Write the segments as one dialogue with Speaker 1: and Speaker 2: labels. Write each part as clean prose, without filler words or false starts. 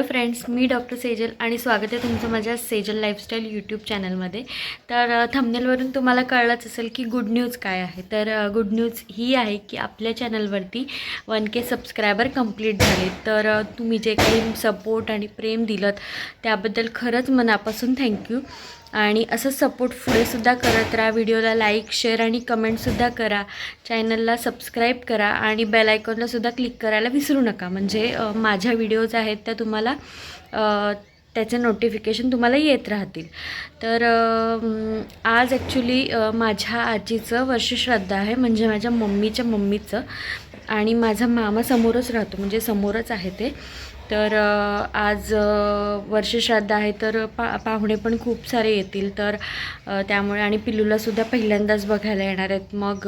Speaker 1: Hello friends, मी doctor Sejal आणि स्वागत आहे तुमचं माझ्या सेजल लाईफस्टाईल यूट्यूब चॅनलमध्ये. तर थंबनेलवरून तुम्हाला कळलंच असेल की गुड न्यूज काय आहे. तर गुड न्यूज ही आहे की आपल्या चॅनलवरती 1K सबस्क्रायबर कंप्लीट झाले. तर तुम्ही जे काही सपोर्ट आणि प्रेम दिलं त्याबद्दल खरंच मनापासून थँक्यू. आणि असं सपोर्ट पुढेसुद्धा करत राहा. व्हिडिओला लाईक, शेअर आणि कमेंटसुद्धा करा. चॅनलला सबस्क्राईब करा आणि बेल आयकॉनलासुद्धा क्लिक करायला विसरू नका. म्हणजे माझ्या व्हिडिओज आहेत त्या तुम्हाला त्याचे नोटिफिकेशन तुम्हाला येत राहतील. तर आज ॲक्च्युली माझ्या आजीचं वर्षश्राद्ध आहे, म्हणजे माझ्या मम्मीचं. आणि माझा मामा समोरच राहतो, म्हणजे समोरच आहे ते. तर आज वर्षश्राद्ध आहे, तर पाहुणे पण खूप सारे येतील. तर त्यामुळे आणि पिल्लूलासुद्धा पहिल्यांदाच बघायला येणार आहेत. मग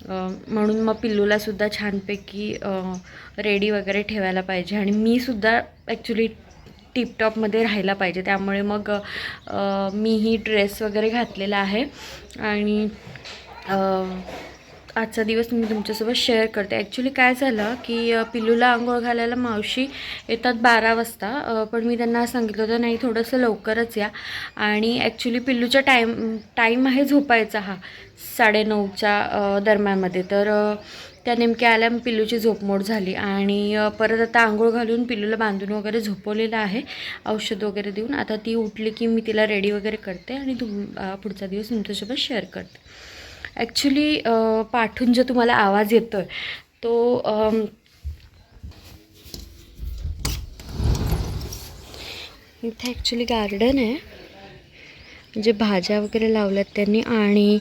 Speaker 1: म्हणून मग पिल्लूलासुद्धा छानपैकी रेडी वगैरे ठेवायला पाहिजे. आणि मीसुद्धा ॲक्च्युली टिपटॉपमध्ये राहायला पाहिजे. त्यामुळे मग मीही ड्रेस वगैरे घातलेला आहे. आणि आजचा दिवस मी तुमच्यासोबत शेअर करते. ॲक्च्युली काय झालं की पिल्लूला आंघोळ घालायला मावशी येतात 12 वाजता. पण मी त्यांना सांगितलं होतं नाही, थोडंसं लवकरच या. आणि ॲक्च्युली पिल्लूचा टाईम आहे झोपायचा हा 9:30च्या दरम्यानमध्ये. तर त्या नेमक्या आल्या, पिल्लूची झोपमोड झाली. आणि परत आता आंघोळ घालून पिल्लूला बांधून वगैरे झोपवलेलं आहे औषध वगैरे देऊन. आता ती उठली की मी तिला रेडी वगैरे करते आणि पुढचा दिवस तुमच्यासोबत शेअर करते. ॲक्च्युली पाठून जो तुम्हाला आवाज येतो आहे तो इथे ॲक्च्युली गार्डन आहे, म्हणजे भाज्या वगैरे लावल्यात त्यांनी. आणि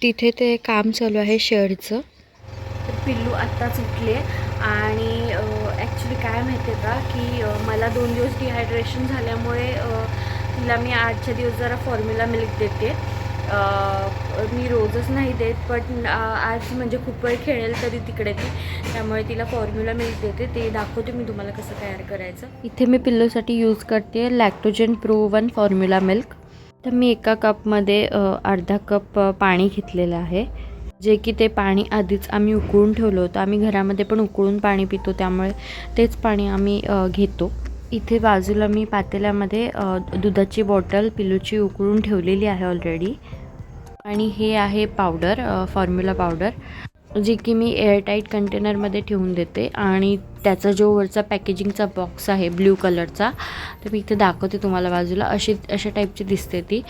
Speaker 1: तिथे ते काम चालू आहे शेडचं. तर पिल्लू आत्ताच उठले. आणि ॲक्च्युली काय माहिती आहे का की मला 2 दिवस डिहायड्रेशन झाल्यामुळे तिला मी आजच्या दिवस जरा फॉर्म्युला मिल्क देते. मी रोजच नाही देत, पण आज म्हणजे खूप वेळ खेळेल तरी तिकडे ती, त्यामुळे तिला फॉर्म्युला मिल्क देते. ते दाखवते मी तुम्हाला कसं तयार करायचं. इथे मी पिल्लूसाठी यूज करते लॅक्टोजन प्रो 1 फॉर्म्युला मिल्क. तर मी एका कपमध्ये अर्धा कप पाणी घेतलेलं आहे, जे की ते पाणी आधीच आम्ही उकळून ठेवलं होतं. आम्ही घरामध्ये पण उकळून पाणी पितो, त्यामुळे तेच पाणी आम्ही घेतो. इथे बाजूला मी पातेल्यामध्ये दुधाची बॉटल पिल्लूची उकळून ठेवलेली आहे ऑलरेडी. आणि हे आहे पावडर, फॉर्म्युला पावडर, जी की मी एअरटाईट कंटेनरमध्ये ठेवून देते. आणि त्याचा जो वरचा पॅकेजिंगचा बॉक्स आहे ब्ल्यू कलरचा, तर मी इथे दाखवते तुम्हाला बाजूला. अशा टाईपची दिसते ती.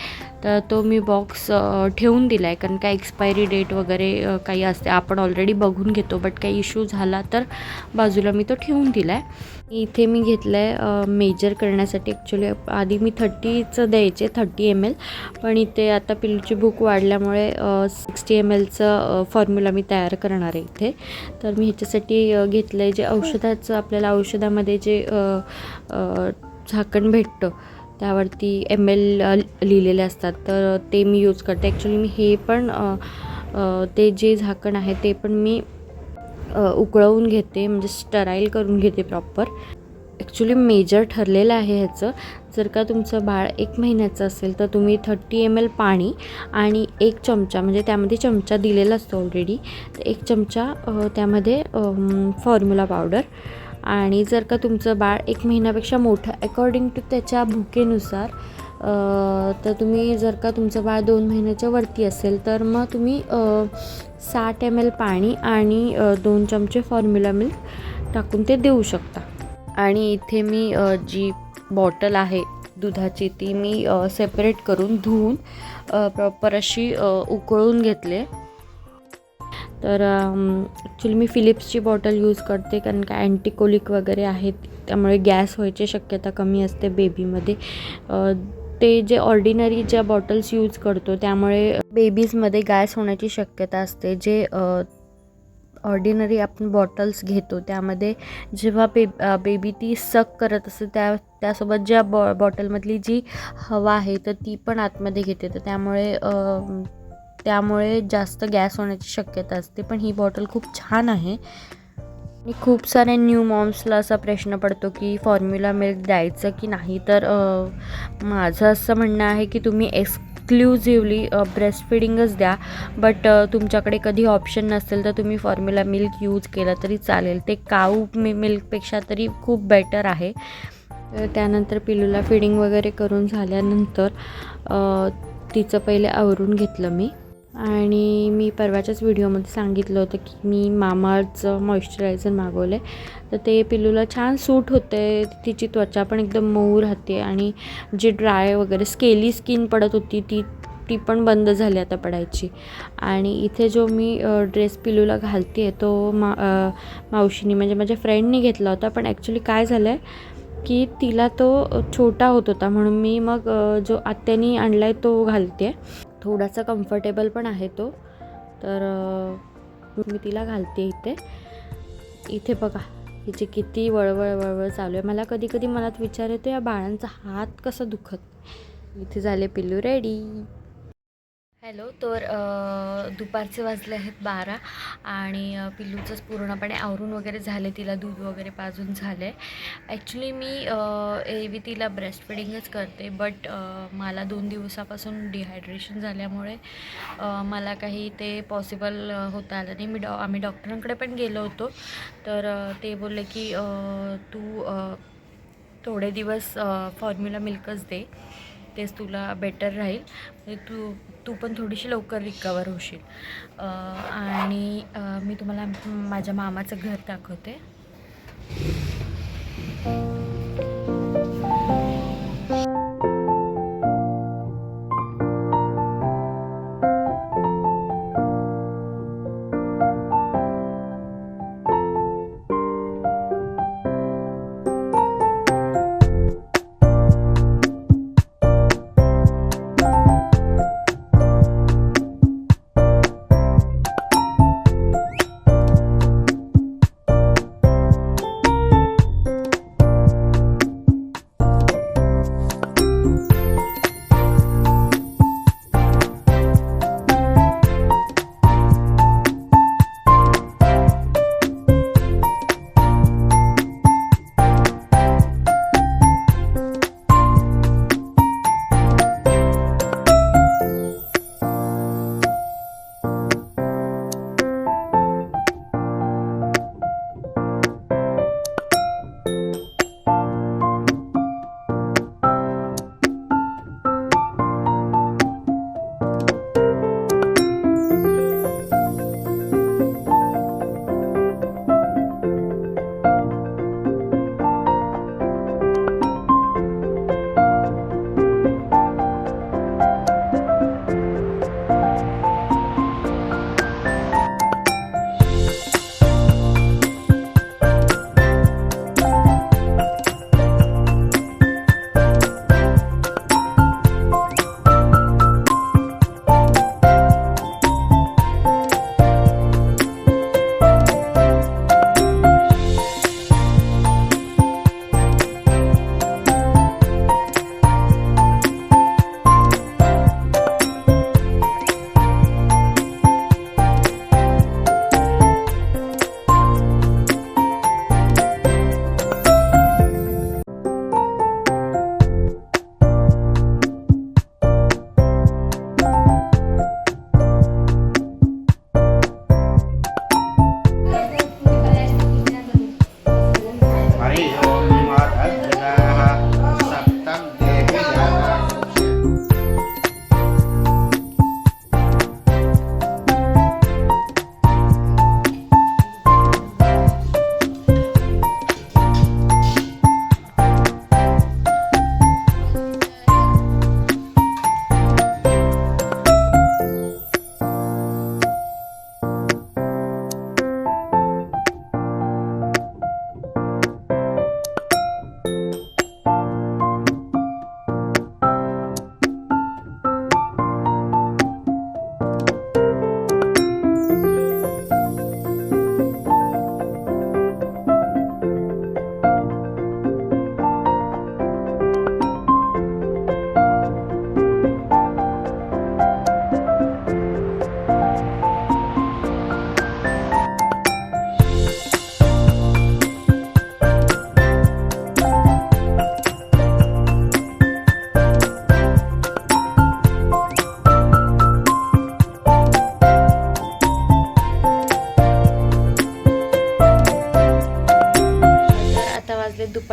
Speaker 1: तर तो मी बॉक्स ठेवून दिला आहे, कारण काय एक्सपायरी डेट वगैरे काही असते, आपण ऑलरेडी बघून घेतो. बट काही इश्यू झाला तर बाजूला मी तो ठेवून दिला आहे. इथे मी घेतलं आहे मेजर करण्यासाठी. ॲक्च्युली आधी मी 30चं द्यायचे, 30 ml. पण इथे आता पिल्लूची भूक वाढल्यामुळे 60 mlचं फॉर्म्युला मी तयार करणार आहे इथे. तर मी ह्याच्यासाठी घेतलं आहे जे औषधाचं, आपल्याला औषधामध्ये जे झाकण भेटतं त्यावरती ml लिहिलेले असतात, तर ते मी यूज करते. ॲक्च्युली मी हे पण ते जे झाकण आहे ते पण मी उकळवून घेते, म्हणजे स्टराईल करून घेते प्रॉपर. ॲक्च्युली मेजर ठरलेलं आहे ह्याचं. जर का तुमचं बाळ 1 महिन्याचं असेल तर तुम्ही 30 ml पाणी आणि 1 चमचा, म्हणजे त्यामध्ये चमचा दिलेला असतो ऑलरेडी, तर 1 चमचा त्यामध्ये फॉर्म्युला पावडर. आणि जर का तुमचं बाळ 1 महिन्यापेक्षा मोठं, अकॉर्डिंग टू त्याच्या भुकेनुसार, तर तुम्ही जर का तुमचं बाळ 2 महिन्याच्या वरती असेल तर मग तुम्ही 60 ml पाणी आणि 2 चमचे फॉर्म्युला मिल्क टाकून ते देऊ शकता. आणि इथे मी जी बॉटल आहे दुधाची ती मी सेपरेट करून धुवून प्रॉपर अशी उकळून घेतले. तर ॲक्च्युली मी फिलिप्सची बॉटल यूज करते, कारण का अँटीकोलिक वगैरे आहेत, त्यामुळे गॅस व्हायची शक्यता कमी असते बेबीमध्ये. ते जे ऑर्डिनरी ज्या बॉटल्स यूज करतो त्यामुळे बेबीजमध्ये गॅस होण्याची शक्यता असते. जे ऑर्डिनरी आपण बॉटल्स घेतो त्यामध्ये जेव्हा बेबी ती सक करत असते त्यासोबत ज्या बॉटलमधली जी हवा आहे तर ती पण आतमध्ये घेते, तर त्यामुळे जास्त गॅस होण्याची शक्यता असते. पण ही बॉटल खूप छान आहे. आणि खूप साऱ्या न्यू मॉम्सला असा प्रश्न पडतो की फॉर्म्युला मिल्क द्यायचं की नाही. तर माझं असं म्हणणं आहे की तुम्ही एक्सक्लुझिव्हली ब्रेस्ट फिडिंगच द्या. बट तुमच्याकडे कधी ऑप्शन नसेल तर तुम्ही फॉर्म्युला मिल्क यूज केलं तरी चालेल. ते काऊ मिल्कपेक्षा तरी खूप बेटर आहे. त्यानंतर पिल्लूला फिडिंग वगैरे करून झाल्यानंतर तिचं पहिले आवरून घेतलं मी. आणि मी परवाच्याच व्हिडिओमध्ये सांगितलं होतं की मी मामाअर्थचं मॉइश्चरायझर मागवलं आहे. तर ते पिल्लूला छान सूट होते. तिची त्वचा पण एकदम मऊ राहते आणि जी ड्राय वगैरे स्केली स्किन पडत होती ती पण बंद झाली आता पडायची. आणि इथे जो मी ड्रेस पिल्लूला घालते आहे तो मावशीनी म्हणजे माझ्या फ्रेंडनी घेतला होता. पण ॲक्च्युली काय झालं आहे की तिला तो छोटा होत होता म्हणून मी मग जो आत्यानी आणला आहे तो घालते आहे. थोडासा कम्फर्टेबल पण आहे तो. तर मी तिला घालते इथे बघा हिची किती वळवळ चालू आहे. मला कधी कधी मनात विचार येतो या बाळांचा हात कसा दुखत. इथे झाले पिल्लू रेडी. हॅलो. तर दुपारचे वाजले आहेत 12 आणि पिल्लूचंच पूर्णपणे आवरून वगैरे झाले. तिला दूध वगैरे पाजून झाले. ॲक्च्युली मी एरवी तिला ब्रेस्ट फिडिंगच करते. बट मला 2 दिवसापासून डिहायड्रेशन झाल्यामुळे मला काही ते पॉसिबल होता आलं नाही. आम्ही डॉक्टरांकडे पण गेलो होतो. तर ते बोलले की तू थोडे दिवस फॉर्म्युला मिल्कच दे, तेच तुला बेटर राहील. म्हणजे तू पण थोडीशी लवकर रिकवर होशील. आणि मी तुम्हाला माझ्या मामाचं घर दाखवते.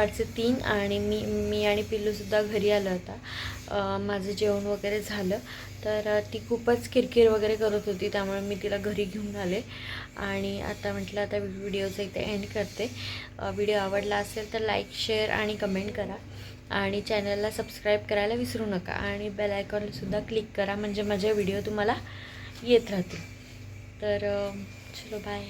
Speaker 1: दुपारचे 3 आणि मी आणि पिल्लूसुद्धा घरी आलो होता. माझं जेवण वगैरे झालं. तर ती खूपच किरकिर वगैरे करत होती, त्यामुळे मी तिला घरी घेऊन आले. आणि आता म्हटलं आता व्हिडिओचं इथे एंड करते. व्हिडिओ आवडला असेल तर लाईक, शेअर आणि कमेंट करा. आणि चॅनलला सबस्क्राईब करायला विसरू नका. आणि बेल आयकॉनसुद्धा क्लिक करा, म्हणजे माझे व्हिडिओ तुम्हाला येत राहतील. तर चलो बाय.